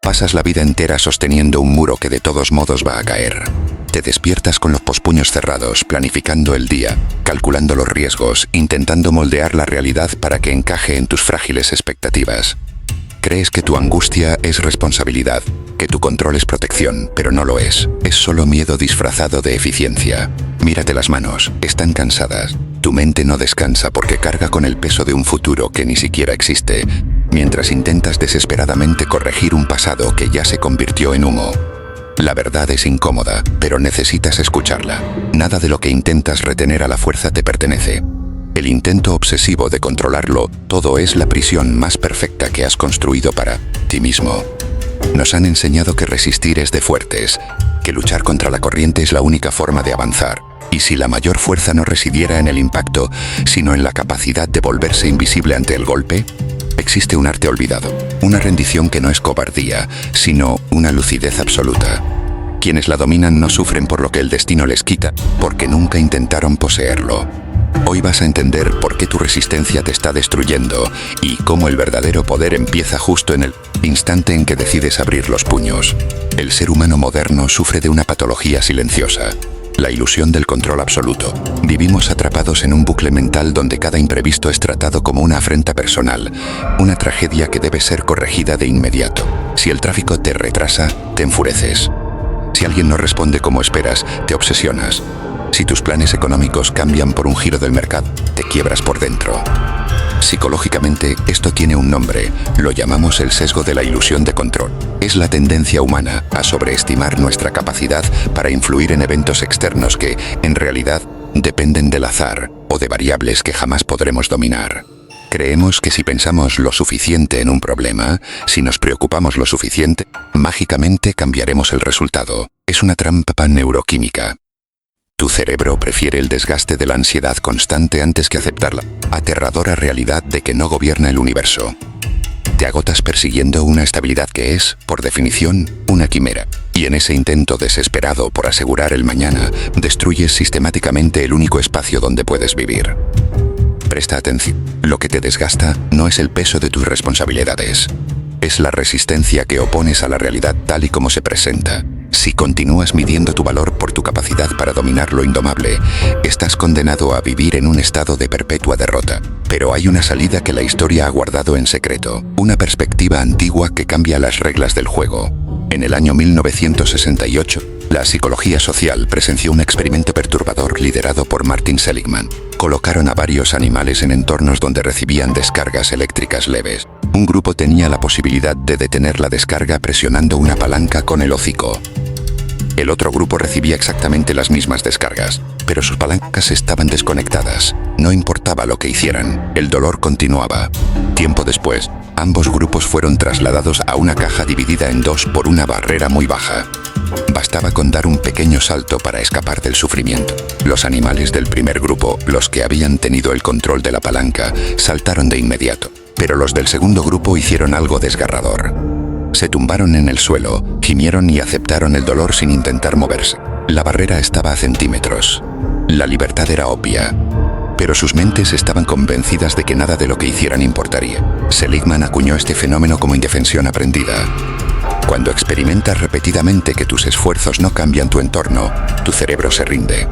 Pasas la vida entera sosteniendo un muro que de todos modos va a caer. Te despiertas con los pospuños cerrados, planificando el día, calculando los riesgos, intentando moldear la realidad para que encaje en tus frágiles expectativas. Crees que tu angustia es responsabilidad, que tu control es protección, pero no lo es. Es solo miedo disfrazado de eficiencia. Mírate las manos, están cansadas. Tu mente no descansa porque carga con el peso de un futuro que ni siquiera existe, mientras intentas desesperadamente corregir un pasado que ya se convirtió en humo. La verdad es incómoda, pero necesitas escucharla. Nada de lo que intentas retener a la fuerza te pertenece. El intento obsesivo de controlarlo todo es la prisión más perfecta que has construido para ti mismo. Nos han enseñado que resistir es de fuertes, que luchar contra la corriente es la única forma de avanzar. Y si la mayor fuerza no residiera en el impacto, sino en la capacidad de volverse invisible ante el golpe, existe un arte olvidado, una rendición que no es cobardía, sino una lucidez absoluta. Quienes la dominan no sufren por lo que el destino les quita, porque nunca intentaron poseerlo. Hoy vas a entender por qué tu resistencia te está destruyendo y cómo el verdadero poder empieza justo en el instante en que decides abrir los puños. El ser humano moderno sufre de una patología silenciosa, la ilusión del control absoluto. Vivimos atrapados en un bucle mental donde cada imprevisto es tratado como una afrenta personal, una tragedia que debe ser corregida de inmediato. Si el tráfico te retrasa, te enfureces. Si alguien no responde como esperas, te obsesionas. Si tus planes económicos cambian por un giro del mercado, te quiebras por dentro. Psicológicamente, esto tiene un nombre, lo llamamos el sesgo de la ilusión de control. Es la tendencia humana a sobreestimar nuestra capacidad para influir en eventos externos que, en realidad, dependen del azar o de variables que jamás podremos dominar. Creemos que si pensamos lo suficiente en un problema, si nos preocupamos lo suficiente, mágicamente cambiaremos el resultado. Es una trampa neuroquímica. Tu cerebro prefiere el desgaste de la ansiedad constante antes que aceptar la aterradora realidad de que no gobierna el universo. Te agotas persiguiendo una estabilidad que es, por definición, una quimera. Y en ese intento desesperado por asegurar el mañana, destruyes sistemáticamente el único espacio donde puedes vivir. Presta atención. Lo que te desgasta no es el peso de tus responsabilidades. Es la resistencia que opones a la realidad tal y como se presenta. Si continúas midiendo tu valor por tu capacidad para dominar lo indomable, estás condenado a vivir en un estado de perpetua derrota. Pero hay una salida que la historia ha guardado en secreto, una perspectiva antigua que cambia las reglas del juego. En el año 1968, la psicología social presenció un experimento perturbador liderado por Martin Seligman. Colocaron a varios animales en entornos donde recibían descargas eléctricas leves. Un grupo tenía la posibilidad de detener la descarga presionando una palanca con el hocico. El otro grupo recibía exactamente las mismas descargas, pero sus palancas estaban desconectadas. No importaba lo que hicieran, el dolor continuaba. Tiempo después, ambos grupos fueron trasladados a una caja dividida en dos por una barrera muy baja. Bastaba con dar un pequeño salto para escapar del sufrimiento. Los animales del primer grupo, los que habían tenido el control de la palanca, saltaron de inmediato, pero los del segundo grupo hicieron algo desgarrador. Se tumbaron en el suelo, gimieron y aceptaron el dolor sin intentar moverse. La barrera estaba a centímetros. La libertad era obvia, pero sus mentes estaban convencidas de que nada de lo que hicieran importaría. Seligman acuñó este fenómeno como indefensión aprendida. Cuando experimentas repetidamente que tus esfuerzos no cambian tu entorno, tu cerebro se rinde.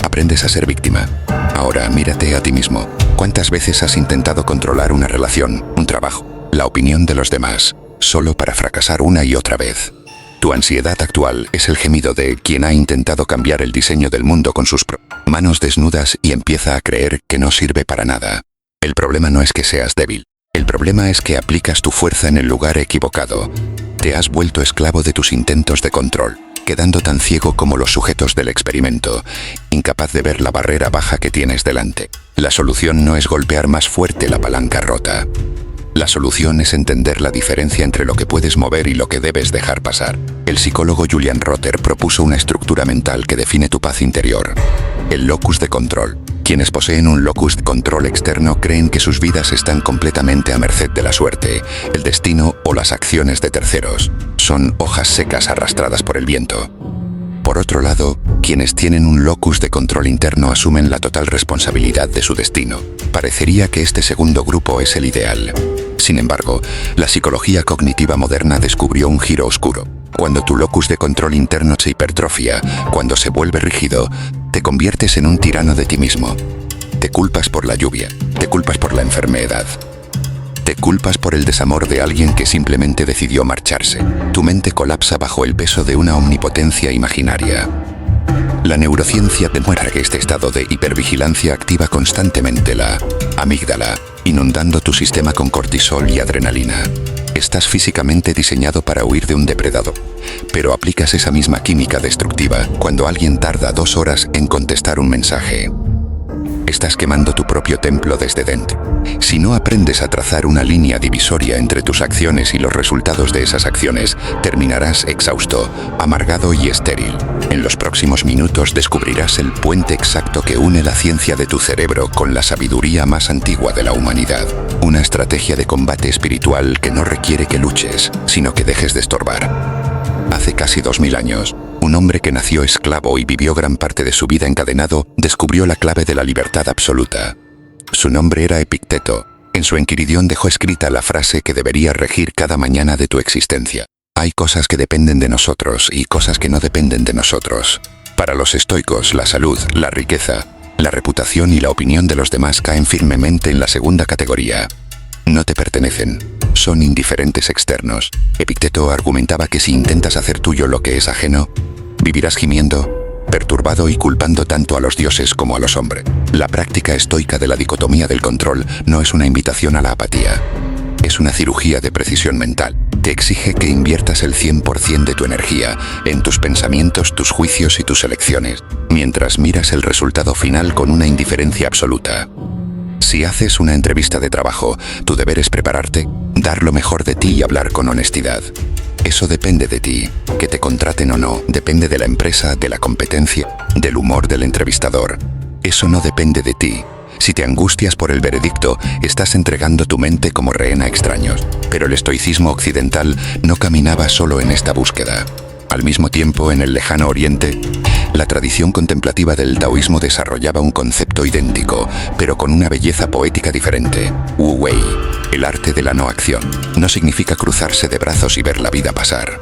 Aprendes a ser víctima. Ahora mírate a ti mismo. ¿Cuántas veces has intentado controlar una relación, un trabajo, la opinión de los demás, solo para fracasar una y otra vez? Tu ansiedad actual es el gemido de quien ha intentado cambiar el diseño del mundo con sus manos desnudas y empieza a creer que no sirve para nada. El problema no es que seas débil. El problema es que aplicas tu fuerza en el lugar equivocado. Te has vuelto esclavo de tus intentos de control, quedando tan ciego como los sujetos del experimento, incapaz de ver la barrera baja que tienes delante. La solución no es golpear más fuerte la palanca rota. La solución es entender la diferencia entre lo que puedes mover y lo que debes dejar pasar. El psicólogo Julian Rotter propuso una estructura mental que define tu paz interior: el locus de control. Quienes poseen un locus de control externo creen que sus vidas están completamente a merced de la suerte, el destino o las acciones de terceros. Son hojas secas arrastradas por el viento. Por otro lado, quienes tienen un locus de control interno asumen la total responsabilidad de su destino. Parecería que este segundo grupo es el ideal. Sin embargo, la psicología cognitiva moderna descubrió un giro oscuro. Cuando tu locus de control interno se hipertrofia, cuando se vuelve rígido, te conviertes en un tirano de ti mismo. Te culpas por la lluvia, te culpas por la enfermedad. Te culpas por el desamor de alguien que simplemente decidió marcharse. Tu mente colapsa bajo el peso de una omnipotencia imaginaria. La neurociencia demuestra que este estado de hipervigilancia activa constantemente la amígdala, inundando tu sistema con cortisol y adrenalina. Estás físicamente diseñado para huir de un depredador, pero aplicas esa misma química destructiva cuando alguien tarda 2 horas en contestar un mensaje. Estás quemando tu propio templo desde dentro. Si no aprendes a trazar una línea divisoria entre tus acciones y los resultados de esas acciones, terminarás exhausto, amargado y estéril. En los próximos minutos descubrirás el puente exacto que une la ciencia de tu cerebro con la sabiduría más antigua de la humanidad. Una estrategia de combate espiritual que no requiere que luches, sino que dejes de estorbar. Hace casi 2000 años, un hombre que nació esclavo y vivió gran parte de su vida encadenado, descubrió la clave de la libertad absoluta. Su nombre era Epicteto. En su Enquiridión dejó escrita la frase que debería regir cada mañana de tu existencia. Hay cosas que dependen de nosotros y cosas que no dependen de nosotros. Para los estoicos, la salud, la riqueza, la reputación y la opinión de los demás caen firmemente en la segunda categoría. No te pertenecen. Son indiferentes externos. Epicteto argumentaba que si intentas hacer tuyo lo que es ajeno, vivirás gimiendo, perturbado y culpando tanto a los dioses como a los hombres. La práctica estoica de la dicotomía del control no es una invitación a la apatía. Es una cirugía de precisión mental. Te exige que inviertas el 100% de tu energía en tus pensamientos, tus juicios y tus elecciones, mientras miras el resultado final con una indiferencia absoluta. Si haces una entrevista de trabajo, tu deber es prepararte, dar lo mejor de ti y hablar con honestidad. Eso depende de ti. Que te contraten o no, depende de la empresa, de la competencia, del humor del entrevistador. Eso no depende de ti. Si te angustias por el veredicto, estás entregando tu mente como rehén a extraños. Pero el estoicismo occidental no caminaba solo en esta búsqueda. Al mismo tiempo, en el lejano oriente, la tradición contemplativa del taoísmo desarrollaba un concepto idéntico, pero con una belleza poética diferente. Wu Wei, el arte de la no acción, no significa cruzarse de brazos y ver la vida pasar.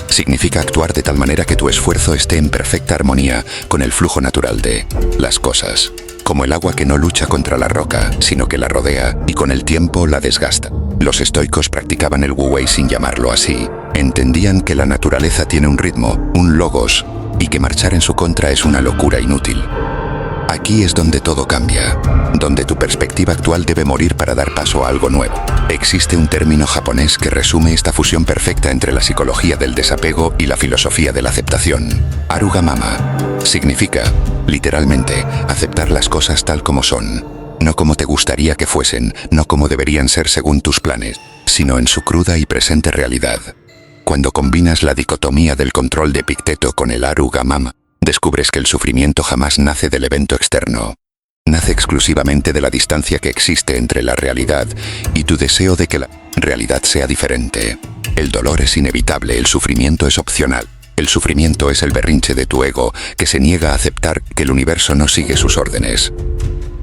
Significa actuar de tal manera que tu esfuerzo esté en perfecta armonía con el flujo natural de las cosas, como el agua que no lucha contra la roca, sino que la rodea y con el tiempo la desgasta. Los estoicos practicaban el Wu Wei sin llamarlo así. Entendían que la naturaleza tiene un ritmo, un logos, y que marchar en su contra es una locura inútil. Aquí es donde todo cambia, donde tu perspectiva actual debe morir para dar paso a algo nuevo. Existe un término japonés que resume esta fusión perfecta entre la psicología del desapego y la filosofía de la aceptación. Arugamama significa, literalmente, aceptar las cosas tal como son. No como te gustaría que fuesen, no como deberían ser según tus planes, sino en su cruda y presente realidad. Cuando combinas la dicotomía del control de Epicteto con el Arugamama, descubres que el sufrimiento jamás nace del evento externo. Nace exclusivamente de la distancia que existe entre la realidad y tu deseo de que la realidad sea diferente. El dolor es inevitable, el sufrimiento es opcional. El sufrimiento es el berrinche de tu ego que se niega a aceptar que el universo no sigue sus órdenes.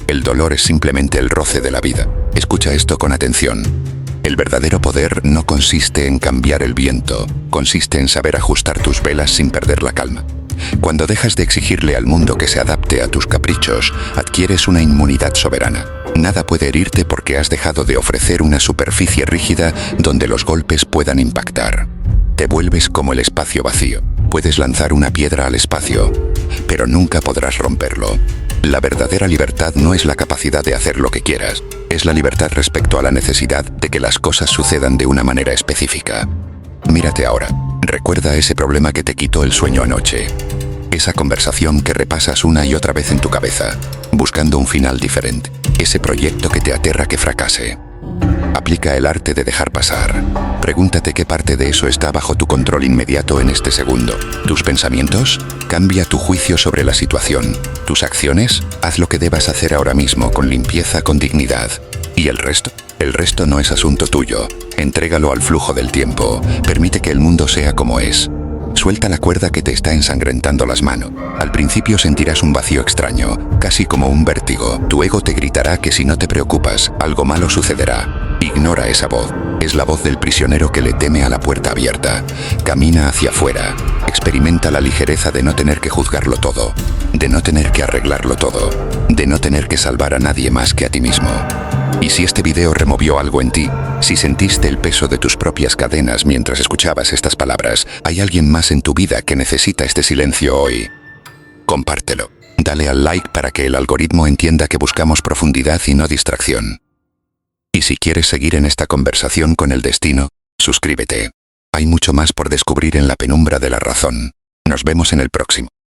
El dolor es simplemente el roce de la vida. Escucha esto con atención. El verdadero poder no consiste en cambiar el viento, consiste en saber ajustar tus velas sin perder la calma. Cuando dejas de exigirle al mundo que se adapte a tus caprichos, adquieres una inmunidad soberana. Nada puede herirte porque has dejado de ofrecer una superficie rígida donde los golpes puedan impactar. Te vuelves como el espacio vacío. Puedes lanzar una piedra al espacio, pero nunca podrás romperlo. La verdadera libertad no es la capacidad de hacer lo que quieras, es la libertad respecto a la necesidad de que las cosas sucedan de una manera específica. Mírate ahora, recuerda ese problema que te quitó el sueño anoche. Esa conversación que repasas una y otra vez en tu cabeza, buscando un final diferente. Ese proyecto que te aterra que fracase. Aplica el arte de dejar pasar. Pregúntate qué parte de eso está bajo tu control inmediato en este segundo. ¿Tus pensamientos? Cambia tu juicio sobre la situación. ¿Tus acciones? Haz lo que debas hacer ahora mismo con limpieza, con dignidad. ¿Y el resto? El resto no es asunto tuyo. Entrégalo al flujo del tiempo. Permite que el mundo sea como es. Suelta la cuerda que te está ensangrentando las manos. Al principio sentirás un vacío extraño, casi como un vértigo. Tu ego te gritará que si no te preocupas, algo malo sucederá. Ignora esa voz. Es la voz del prisionero que le teme a la puerta abierta. Camina hacia afuera. Experimenta la ligereza de no tener que juzgarlo todo, de no tener que arreglarlo todo, de no tener que salvar a nadie más que a ti mismo. Y si este video removió algo en ti, si sentiste el peso de tus propias cadenas mientras escuchabas estas palabras, hay alguien más en tu vida que necesita este silencio hoy. Compártelo. Dale al like para que el algoritmo entienda que buscamos profundidad y no distracción. Y si quieres seguir en esta conversación con el destino, suscríbete. Hay mucho más por descubrir en la penumbra de la razón. Nos vemos en el próximo.